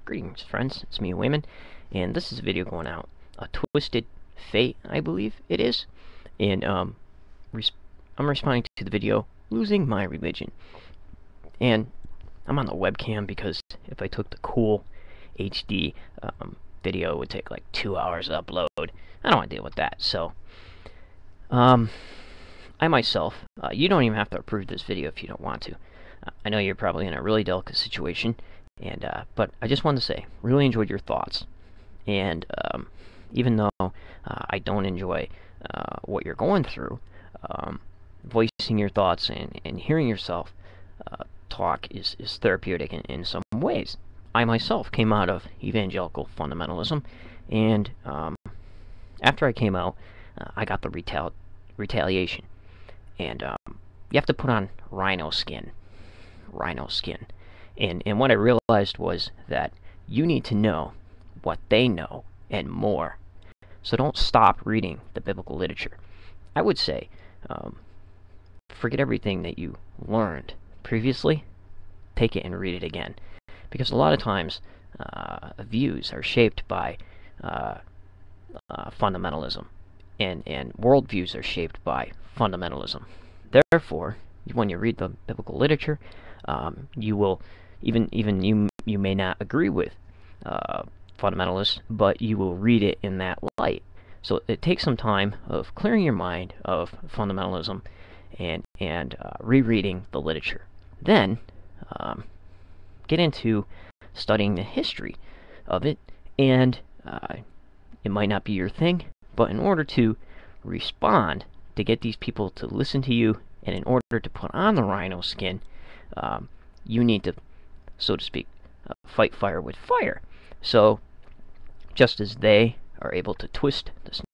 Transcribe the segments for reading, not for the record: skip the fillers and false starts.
Greetings, friends. It's me, Wayman, and this is a video going out. A Twisted Fate, I believe it is. And I'm responding to the video, Losing My Religion. And I'm on the webcam because if I took the cool HD video, it would take like 2 hours to upload. I don't want to deal with that. So, I myself, you don't even have to approve this video if you don't want to. I know you're probably in a really delicate situation. And but I just wanted to say, really enjoyed your thoughts, and even though I don't enjoy what you're going through, voicing your thoughts and hearing yourself talk is therapeutic in some ways. I myself came out of evangelical fundamentalism, and after I came out, I got the retaliation, and you have to put on rhino skin. And what I realized was that you need to know what they know and more. So don't stop reading the biblical literature. I would say, forget everything that you learned previously, take it and read it again. Because a lot of times, views are shaped by fundamentalism, and worldviews are shaped by fundamentalism. Therefore, when you read the biblical literature, you will even you may not agree with fundamentalists, but you will read it in that light. So it takes some time of clearing your mind of fundamentalism and rereading the literature. Then get into studying the history of it, and it might not be your thing, but in order to respond, to get these people to listen to you, and in order to put on the rhino skin, you need to, so to speak, fight fire with fire. So, just as they are able to twist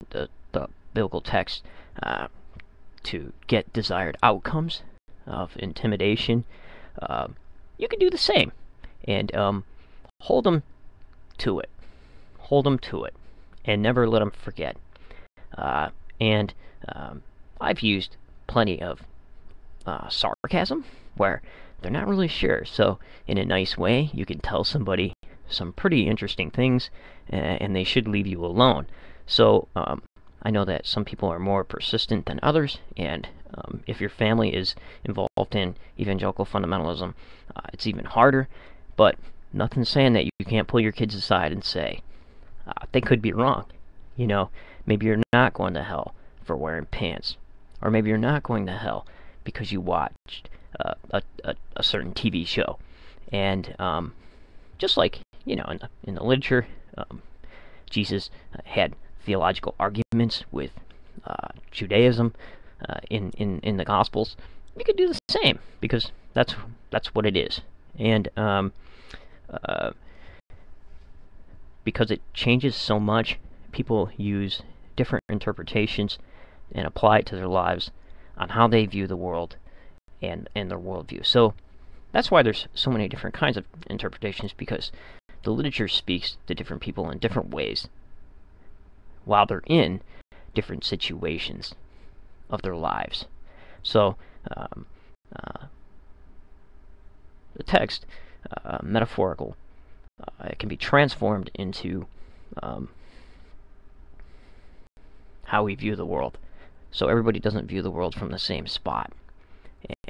the biblical text to get desired outcomes of intimidation, you can do the same. And hold them to it. Hold them to it. And never let them forget. And I've used plenty of sarcasm where they're not really sure. So in a nice way, you can tell somebody some pretty interesting things, and they should leave you alone. So I know that some people are more persistent than others, and if your family is involved in evangelical fundamentalism, it's even harder. But nothing's saying that you can't pull your kids aside and say, they could be wrong. You know, maybe you're not going to hell for wearing pants, or maybe you're not going to hell because you watched a certain TV show. And just like, you know, in the literature, Jesus had theological arguments with Judaism in the Gospels. You could do the same, because that's what it is. And because it changes so much, people use different interpretations and apply it to their lives on how they view the world and their worldview. So that's why there's so many different kinds of interpretations, because the literature speaks to different people in different ways while they're in different situations of their lives. So the text, metaphorical, it can be transformed into how we view the world. So everybody doesn't view the world from the same spot.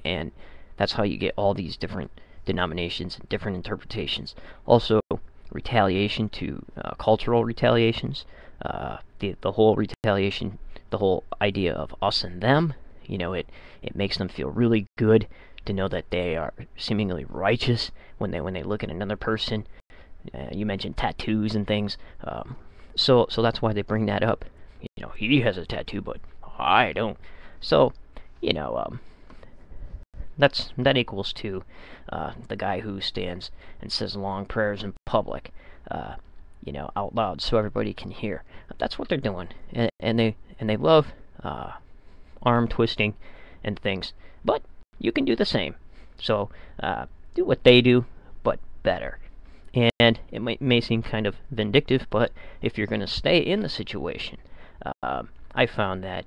And that's how you get all these different denominations and different interpretations. Also, retaliation to cultural retaliations. The whole retaliation, the whole idea of us and them, you know, it makes them feel really good to know that they are seemingly righteous when they look at another person. You mentioned tattoos and things. So that's why they bring that up. You know, he has a tattoo, but I don't. So, you know, that equals to the guy who stands and says long prayers in public, you know, out loud so everybody can hear. That's what they're doing, and they love arm twisting and things. But you can do the same. So do what they do, but better. And it may seem kind of vindictive, but if you're going to stay in the situation, I found that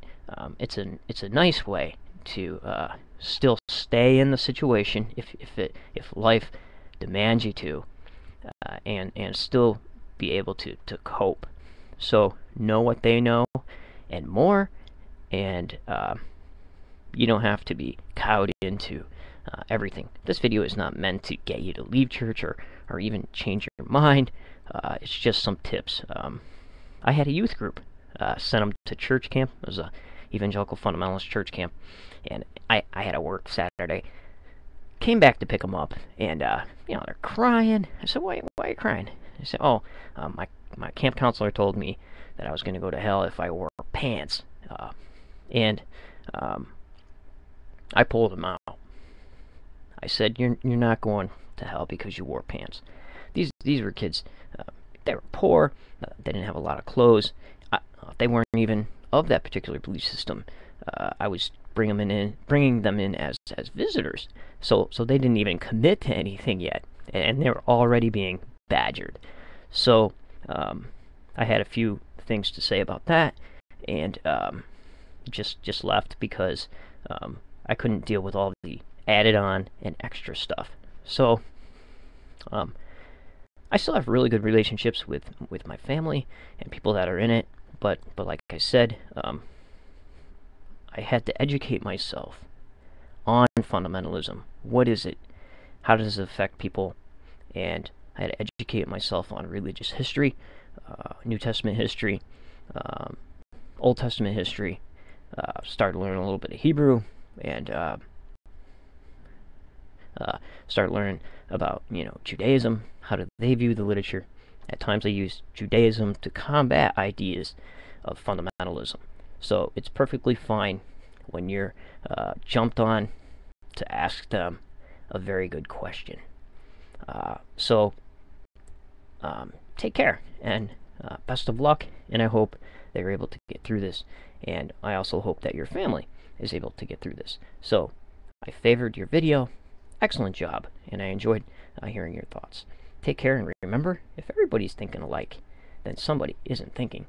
it's a nice way to still stay in the situation if life demands you to, and still be able to cope. So know what they know and more, and you don't have to be cowed into everything. This video is not meant to get you to leave church or even change your mind. It's just some tips. I had a youth group, sent them to church camp. It was a evangelical fundamentalist church camp, and I had to work Saturday. Came back to pick them up, and they're crying. I said, why are you crying? They said, oh, my camp counselor told me that I was going to go to hell if I wore pants. And I pulled them out. I said, you're not going to hell because you wore pants. These were kids. They were poor. They didn't have a lot of clothes. They weren't even of that particular belief system. I was bringing them in as visitors. So they didn't even commit to anything yet, and they were already being badgered. So I had a few things to say about that, and just left because I couldn't deal with all the added on and extra stuff. So I still have really good relationships with my family and people that are in it, but like I said, I had to educate myself on fundamentalism. What is it? How does it affect people? And I had to educate myself on religious history, New Testament history, Old Testament history, started learning a little bit of Hebrew, and start learning about Judaism. How do they view the literature? At times I use Judaism to combat ideas of fundamentalism. So it's perfectly fine when you're jumped on to ask them a very good question. So take care, and best of luck, and I hope that you're able to get through this, and I also hope that your family is able to get through this. So I favored your video. Excellent job, and I enjoyed hearing your thoughts. Take care, and remember, if everybody's thinking alike, then somebody isn't thinking